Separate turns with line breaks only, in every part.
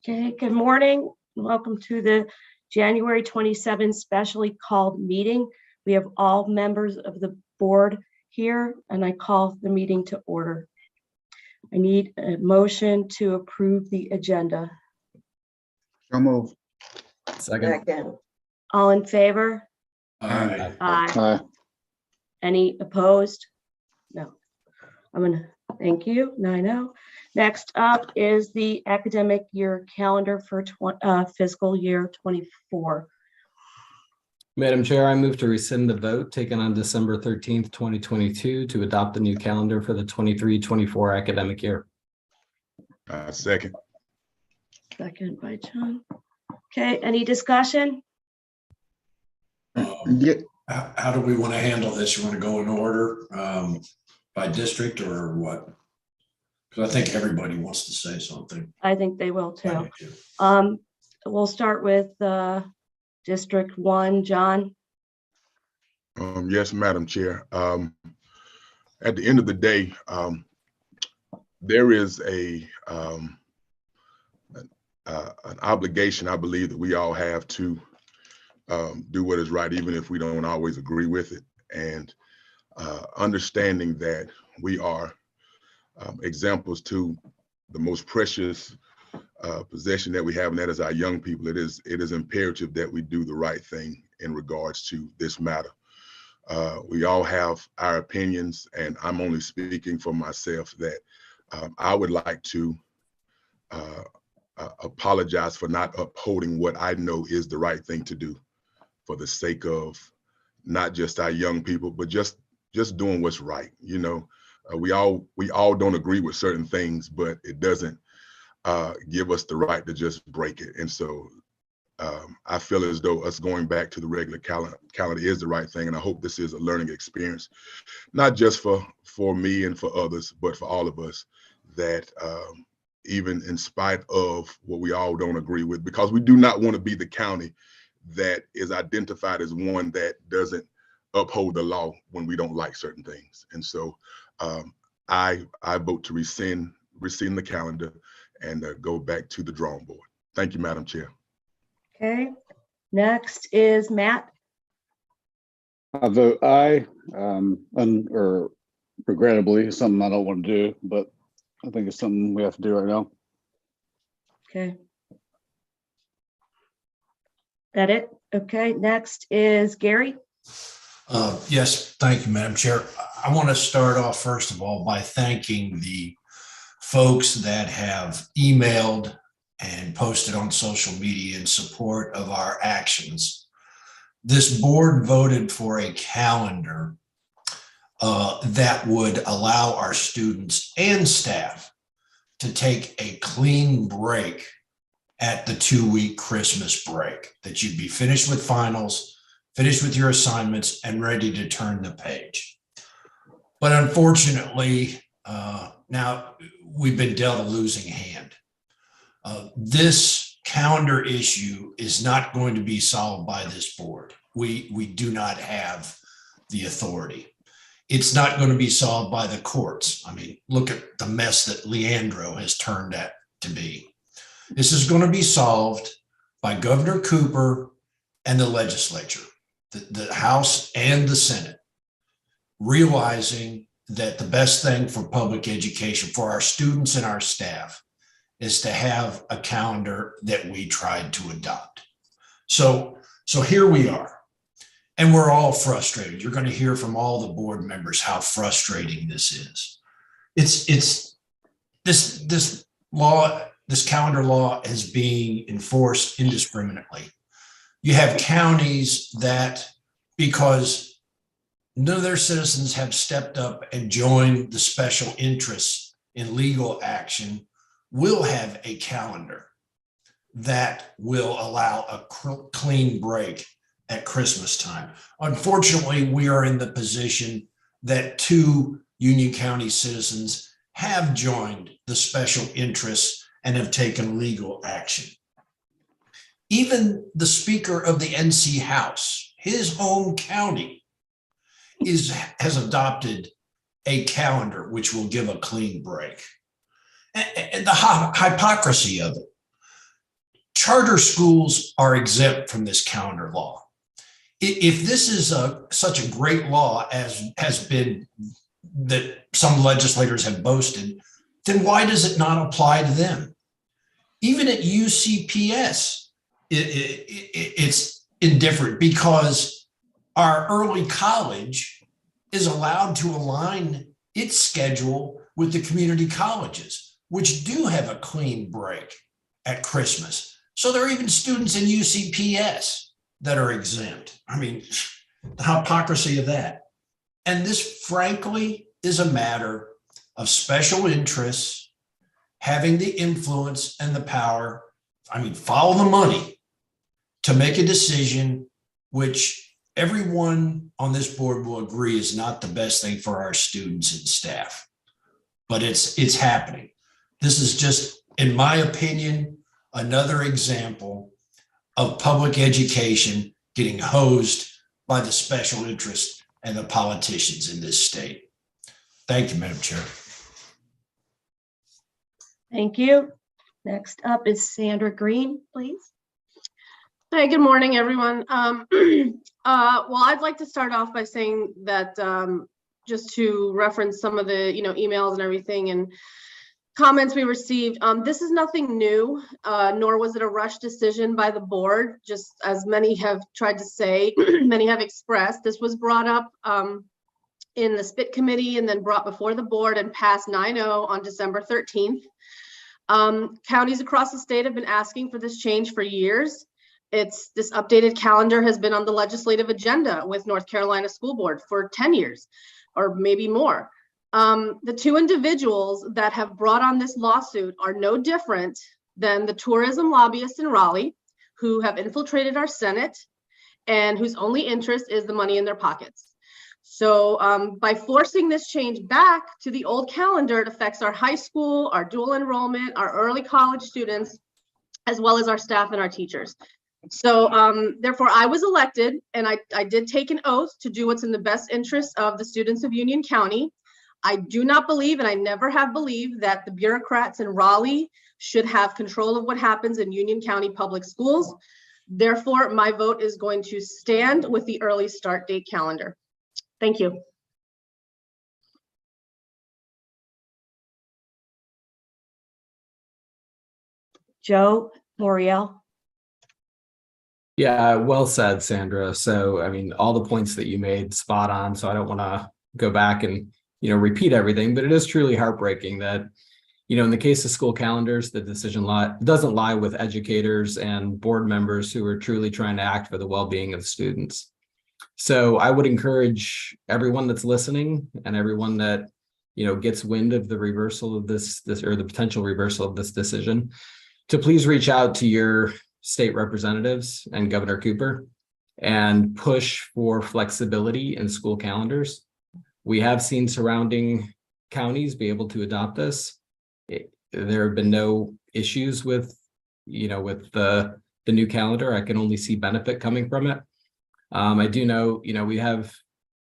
Okay, good morning. Welcome to the January 27 specially called meeting. We have all members of the board here, and I call the meeting to order. I need a motion to approve the agenda.
So move.
Second.
All in favor?
Aye.
Aye. Any opposed? No. Thank you. 9-0. Next up is the academic year calendar for fiscal year 24.
Madam Chair, I move to rescind the vote taken on December 13th, 2022 to adopt the new calendar for the 23-24 academic year.
Second.
Second by John. Okay, any discussion?
Yeah.
How do we want to handle this? You want to go in order by district or what? Because I think everybody wants to say something.
I think they will too.
I do too.
We'll start with District 1, John.
Yes, Madam Chair. At the end of the day, there is an obligation, I believe, that we all have to do what is right, even if we don't always agree with it. And understanding that we are examples to the most precious possession that we have, and that is our young people. It is imperative that we do the right thing in regards to this matter. We all have our opinions, and I'm only speaking for myself that I would like to apologize for not upholding what I know is the right thing to do for the sake of not just our young people, but just doing what's right. You know, we all don't agree with certain things, but it doesn't give us the right to just break it. And so I feel as though us going back to the regular calendar is the right thing. And I hope this is a learning experience, not just for me and for others, but for all of us, that even in spite of what we all don't agree with, because we do not want to be the county that is identified as one that doesn't uphold the law when we don't like certain things. And so I vote to rescind the calendar and go back to the drawing board. Thank you, Madam Chair.
Okay, next is Matt.
I vote aye, or regrettably, something I don't want to do, but I think it's something we have to do right now.
Okay. That it? Okay, next is Gary.
Yes, thank you, Madam Chair. I want to start off, first of all, by thanking the folks that have emailed and posted on social media in support of our actions. This board voted for a calendar that would allow our students and staff to take a clean break at the 2-week Christmas break, that you'd be finished with finals, finished with your assignments, and ready to turn the page. But unfortunately, now we've been dealt a losing hand. This calendar issue is not going to be solved by this board. We do not have the authority. It's not going to be solved by the courts. I mean, look at the mess that Leandro has turned out to be. This is going to be solved by Governor Cooper and the legislature, the House and the Senate, realizing that the best thing for public education, for our students and our staff, is to have a calendar that we tried to adopt. So here we are, and we're all frustrated. You're going to hear from all the board members how frustrating this is. It's this law, this calendar law is being enforced indiscriminately. You have counties that, because none of their citizens have stepped up and joined the special interests in legal action, will have a calendar that will allow a clean break at Christmas time. Unfortunately, we are in the position that 2 Union County citizens have joined the special interests and have taken legal action. Even the Speaker of the NC House, his own county, has adopted a calendar which will give a clean break. And the hypocrisy of it. charter schools are exempt from this calendar law. If this is such a great law as has been that some legislators have boasted, then why does it not apply to them? Even at UCPS, it's indifferent because our early college is allowed to align its schedule with the community colleges, which do have a clean break at Christmas. So there are even students in UCPS that are exempt. I mean, the hypocrisy of that. And this, frankly, is a matter of special interests having the influence and the power, follow the money to make a decision which everyone on this board will agree is not the best thing for our students and staff. But it's happening. This is just, in my opinion, another example of public education getting hosed by the special interests and the politicians in this state. Thank you, Madam Chair.
Thank you. Next up is Sandra Green, please.
Hi, good morning, everyone. Well, I'd like to start off by saying that just to reference some of the emails and everything and comments we received, this is nothing new, nor was it a rush decision by the board. Just as many have tried to say, many have expressed, this was brought up in the SPIT committee and then brought before the board and passed 9-0 on December 13th. Counties across the state have been asking for this change for years. This updated calendar has been on the legislative agenda with North Carolina School Board for 10 years or maybe more. The two individuals that have brought on this lawsuit are no different than the tourism lobbyists in Raleigh who have infiltrated our Senate and whose only interest is the money in their pockets. So by forcing this change back to the old calendar, it affects our high school, our dual enrollment, our early college students, as well as our staff and our teachers. So therefore, I was elected and I did take an oath to do what's in the best interest of the students of Union County. I do not believe, and I never have believed, that the bureaucrats in Raleigh should have control of what happens in Union County public schools. Therefore, my vote is going to stand with the early start date calendar. Thank you.
Joe Moriel.
Yeah, well said, Sandra. So, all the points that you made, spot on. So I don't want to go back and, repeat everything, but it is truly heartbreaking that, in the case of school calendars, the decision doesn't lie with educators and board members who are truly trying to act for the well-being of students. So I would encourage everyone that's listening and everyone that, gets wind of the reversal of this or the potential reversal of this decision to please reach out to your state representatives and Governor Cooper and push for flexibility in school calendars. We have seen surrounding counties be able to adopt this. There have been no issues with, with the new calendar. I can only see benefit coming from it. I do know, we have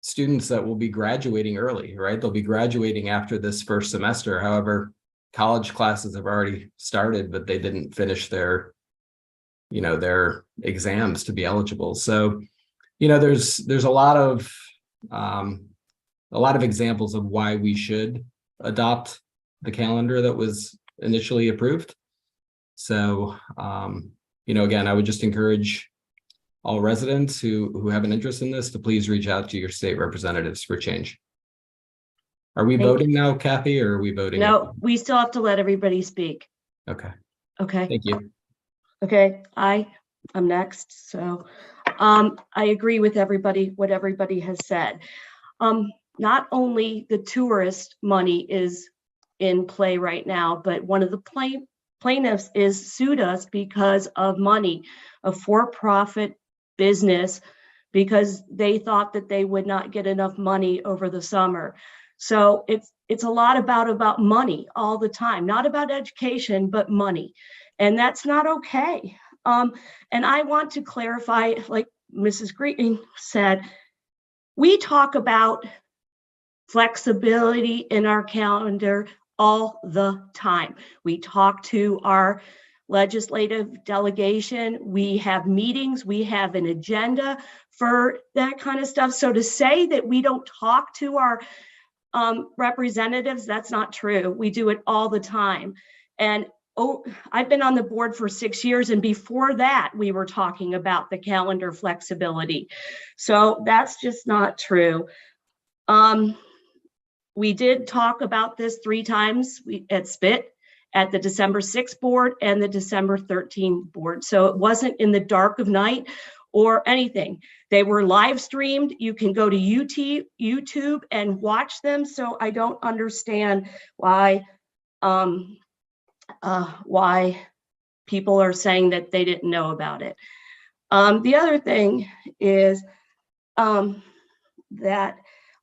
students that will be graduating early, right? They'll be graduating after this first semester. However, college classes have already started, but they didn't finish their exams to be eligible. So, there's a lot of examples of why we should adopt the calendar that was initially approved. So, again, I would just encourage all residents who have an interest in this to please reach out to your state representatives for change. Are we voting now, Kathy, or are we voting?
No, we still have to let everybody speak.
Okay.
Okay.
Thank you.
Okay, I'm next. So I agree with what everybody has said. Not only the tourist money is in play right now, but one of the plaintiffs is sued us because of money, a for-profit business, because they thought that they would not get enough money over the summer. So it's a lot about money all the time, not about education, but money. And that's not okay. And I want to clarify, like Mrs. Green said, we talk about flexibility in our calendar all the time. We talk to our legislative delegation. We have meetings, we have an agenda for that kind of stuff. So to say that we don't talk to our representatives, that's not true. We do it all the time. And I've been on the board for 6 years, and before that, we were talking about the calendar flexibility. So that's just not true. We did talk about this 3 times at SPIT, at the December 6th board and the December 13th board. So it wasn't in the dark of night or anything. They were live streamed. You can go to YouTube and watch them. So I don't understand why people are saying that they didn't know about it. The other thing is that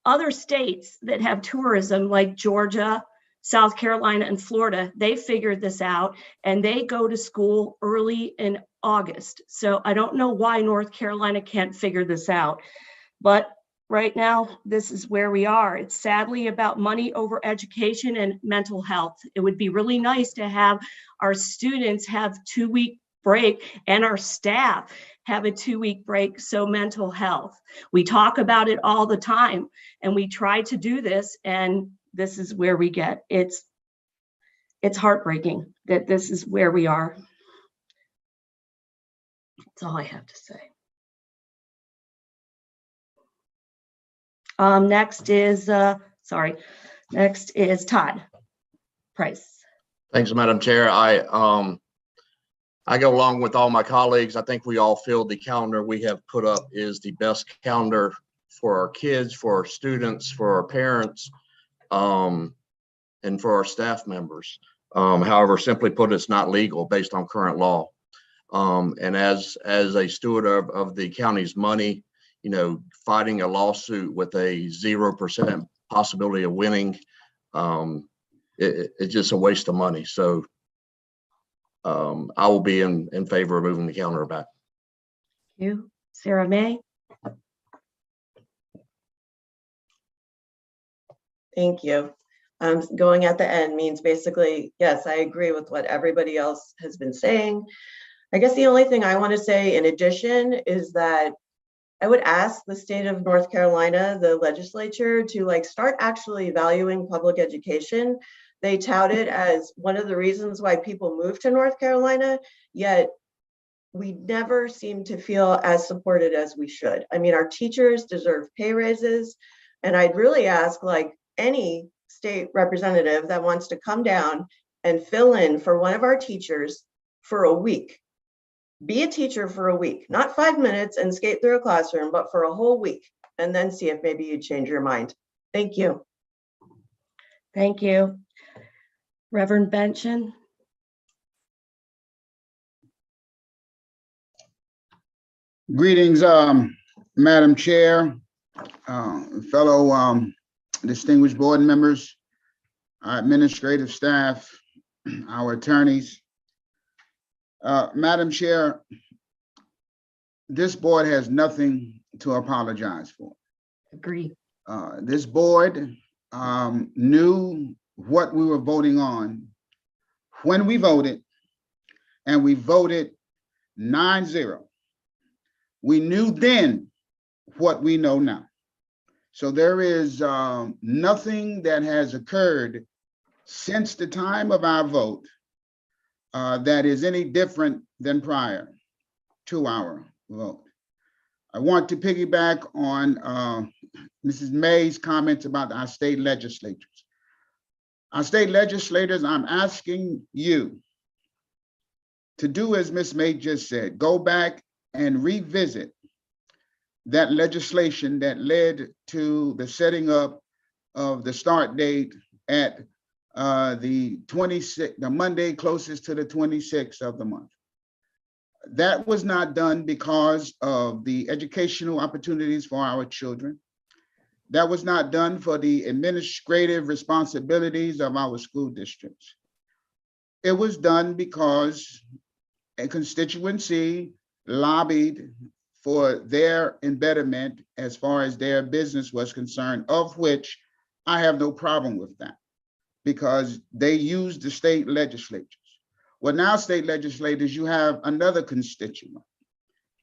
other states that have tourism, like Georgia, South Carolina, and Florida, they figured this out and they go to school early in August. So I don't know why North Carolina can't figure this out. But right now, this is where we are. It's sadly about money over education and mental health. It would be really nice to have our students have 2-week break and our staff have a 2-week break. So mental health, we talk about it all the time and we try to do this, and this is where we get. It's heartbreaking that this is where we are. That's all I have to say. Next is Todd Price.
Thanks, Madam Chair. I go along with all my colleagues. I think we all feel the calendar we have put up is the best calendar for our kids, for our students, for our parents, and for our staff members. However, simply put, it's not legal based on current law. And as a steward of the county's money, you know, fighting a lawsuit with a 0% possibility of winning, it's just a waste of money. So I will be in favor of moving the calendar back.
Thank you. Sarah May.
Thank you. Going at the end means basically, yes, I agree with what everybody else has been saying. I guess the only thing I want to say in addition is that I would ask the state of North Carolina, the legislature, to start actually valuing public education. They tout it as one of the reasons why people move to North Carolina, yet we never seem to feel as supported as we should. I mean, our teachers deserve pay raises, and I'd really ask any state representative that wants to come down and fill in for one of our teachers for a week. Be a teacher for a week, not 5 minutes and skate through a classroom, but for a whole week, and then see if maybe you change your mind. Thank you.
Thank you. Reverend Benson.
Greetings, Madam Chair, fellow distinguished board members, our administrative staff, our attorneys. Madam Chair, this board has nothing to apologize for.
Agree.
This board knew what we were voting on when we voted, and we voted 9-0. We knew then what we know now. So there is nothing that has occurred since the time of our vote that is any different than prior to our vote. I want to piggyback on Mrs. May's comments about our state legislatures. Our state legislators, I'm asking you to do as Ms. May just said, go back and revisit that legislation that led to the setting up of the start date at the Monday closest to the 26th of the month. That was not done because of the educational opportunities for our children. That was not done for the administrative responsibilities of our school districts. It was done because a constituency lobbied for their embetterment as far as their business was concerned, of which I have no problem with that, because they used the state legislatures. Well, now state legislators, you have another constituent.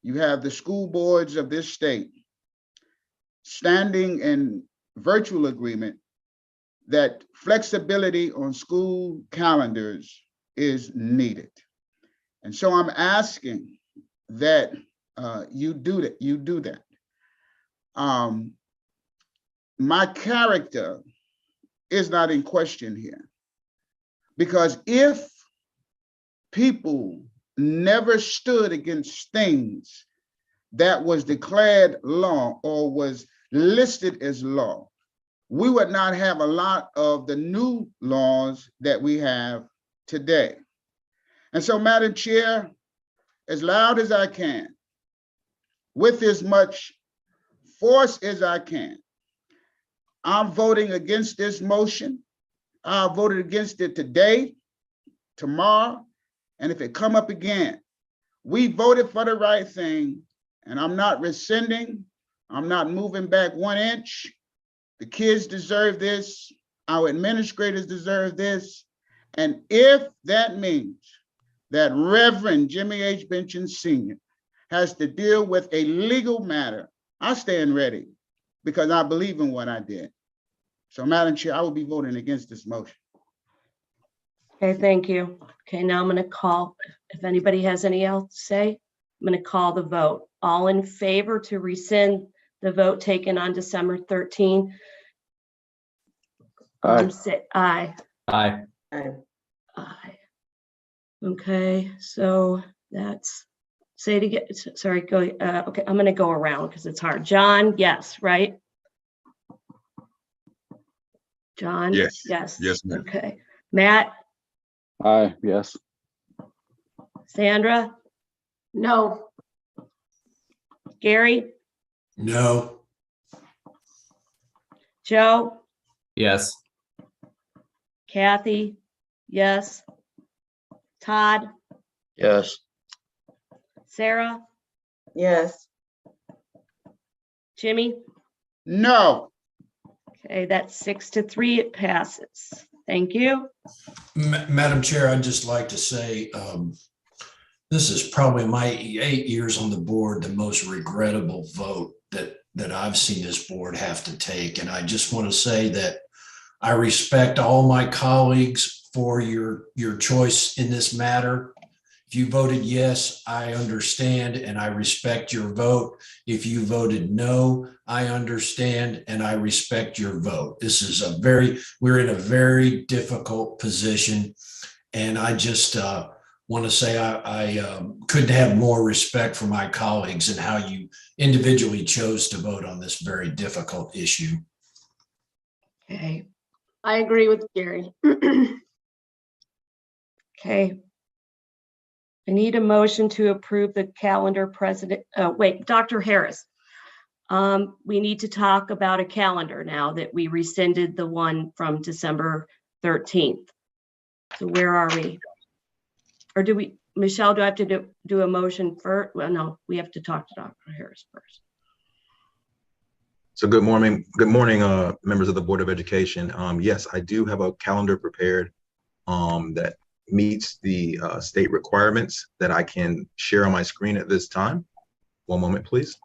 You have the school boards of this state standing in virtual agreement that flexibility on school calendars is needed. And so I'm asking that you do that. My character is not in question here, because if people never stood against things that was declared law or was listed as law, we would not have a lot of the new laws that we have today. And so, Madam Chair, as loud as I can, with as much force as I can, I'm voting against this motion. I voted against it today, tomorrow, and if it come up again. We voted for the right thing, and I'm not rescinding. I'm not moving back 1 inch. The kids deserve this. Our administrators deserve this. And if that means that Reverend Jimmy H. Benson Sr. has to deal with a legal matter, I stand ready because I believe in what I did. So, Madam Chair, I will be voting against this motion.
Okay, thank you. Okay, now I'm going to call, if anybody has any else to say, I'm going to call the vote. All in favor to rescind the vote taken on December 13?
Aye.
Say aye.
Aye.
Aye. Okay, so that's, say it again, sorry, go, okay, I'm going to go around because it's hard. John, yes, right? John?
Yes.
Yes.
Yes, ma'am.
Okay. Matt?
Aye, yes.
Sandra?
No.
Gary?
No.
Joe?
Yes.
Kathy? Yes. Todd?
Yes.
Sarah?
Yes.
Jimmy?
No.
Okay, that's 6-3, it passes. Thank you.
Madam Chair, I'd just like to say, this is probably my 8 years on the board, the most regrettable vote that I've seen this board have to take. And I just want to say that I respect all my colleagues for your choice in this matter. If you voted yes, I understand and I respect your vote. If you voted no, I understand and I respect your vote. This is we're in a very difficult position. And I just want to say I couldn't have more respect for my colleagues and how you individually chose to vote on this very difficult issue.
Okay,
I agree with Gary.
okay. I need a motion to approve the calendar president. Wait, Dr. Harris. We need to talk about a calendar now that we rescinded the one from December 13th. So where are we? Or do we, Michelle, do I have to do a motion first? Well, no, we have to talk to Dr. Harris first.
So good morning, members of the Board of Education. Yes, I do have a calendar prepared that meets the state requirements that I can share on my screen at this time. One moment, please.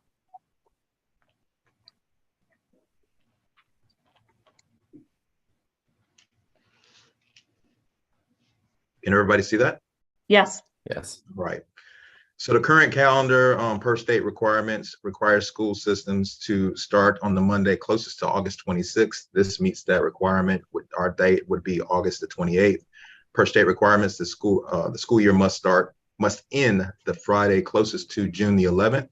Can everybody see that?
Yes.
Yes.
Right. So the current calendar per state requirements requires school systems to start on the Monday closest to August 26th. This meets that requirement. Our date would be August the 28th. Per state requirements, the school year must end the Friday closest to June the 11th.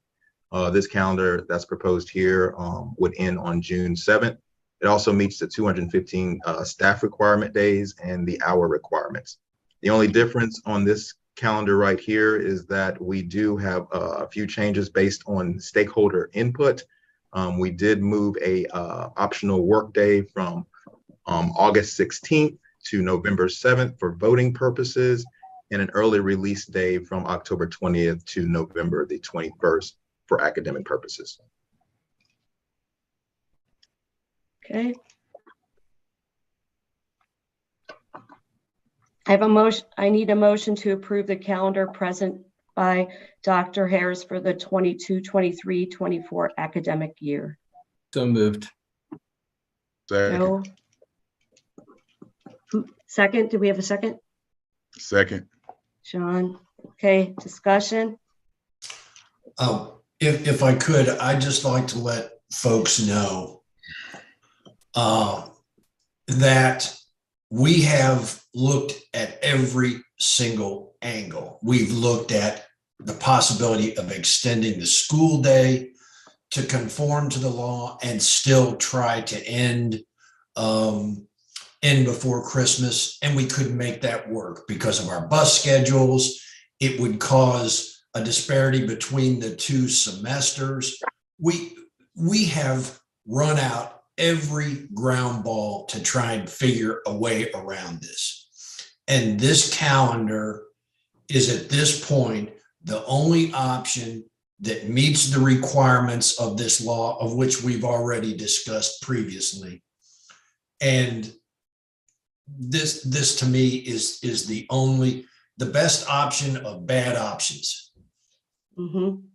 This calendar that's proposed here would end on June 7th. It also meets the 215 staff requirement days and the hour requirements. The only difference on this calendar right here is that we do have a few changes based on stakeholder input. We did move a optional work day from August 16th to November 7th for voting purposes, and an early release day from October 20th to November the 21st for academic purposes.
Okay. I have a motion, I need a motion to approve the calendar present by Dr. Harris for the 22, 23, 24 academic year.
So moved.
Second,
Joe? Second, do we have a second?
second.
Sean? Okay, discussion?
If I could, I'd just like to let folks know that we have looked at every single angle. We've looked at the possibility of extending the school day to conform to the law and still try to end before Christmas. And we couldn't make that work because of our bus schedules. It would cause a disparity between the two semesters. We have run out every ground ball to try and figure a way around this. And this calendar is at this point the only option that meets the requirements of this law, of which we've already discussed previously. And this to me is the best option of bad options.
Mm-hmm.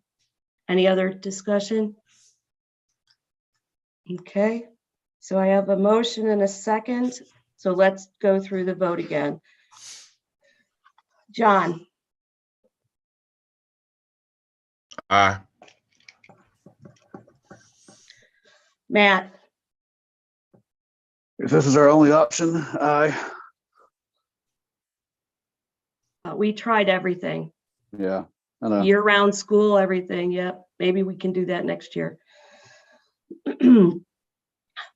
Any other discussion? Okay, so I have a motion and a second. So let's go through the vote again. John?
Aye.
Matt?
If this is our only option, aye.
We tried everything.
Yeah, I know.
Year-round school, everything. Yep. Maybe we can do that next year.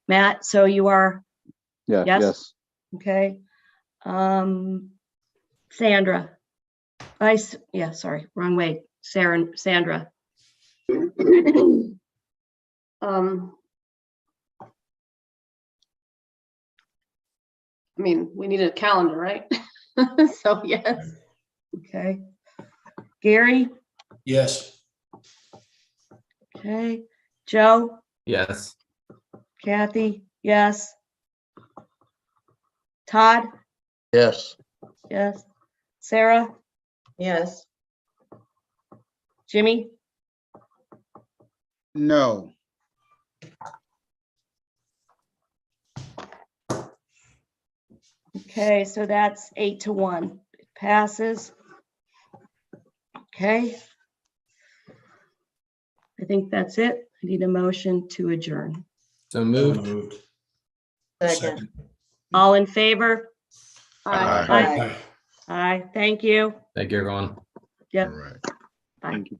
Matt, so you are,
Yeah,
yes?
yes.
Okay. Sandra. Yeah, sorry, wrong way. Sandra.
I mean, we need a calendar, right? So yes.
Okay. Gary?
Yes.
Okay. Joe?
Yes.
Kathy? Yes. Todd?
Yes.
Yes. Sarah?
Yes.
Jimmy?
No.
Okay, so that's 8-1. It passes. Okay. I think that's it. I need a motion to adjourn.
So moved.
Second.
All in favor?
Aye.
Aye. Aye. Thank you.
Thank you, everyone.
Yep.
All right.
Bye.
Thank you.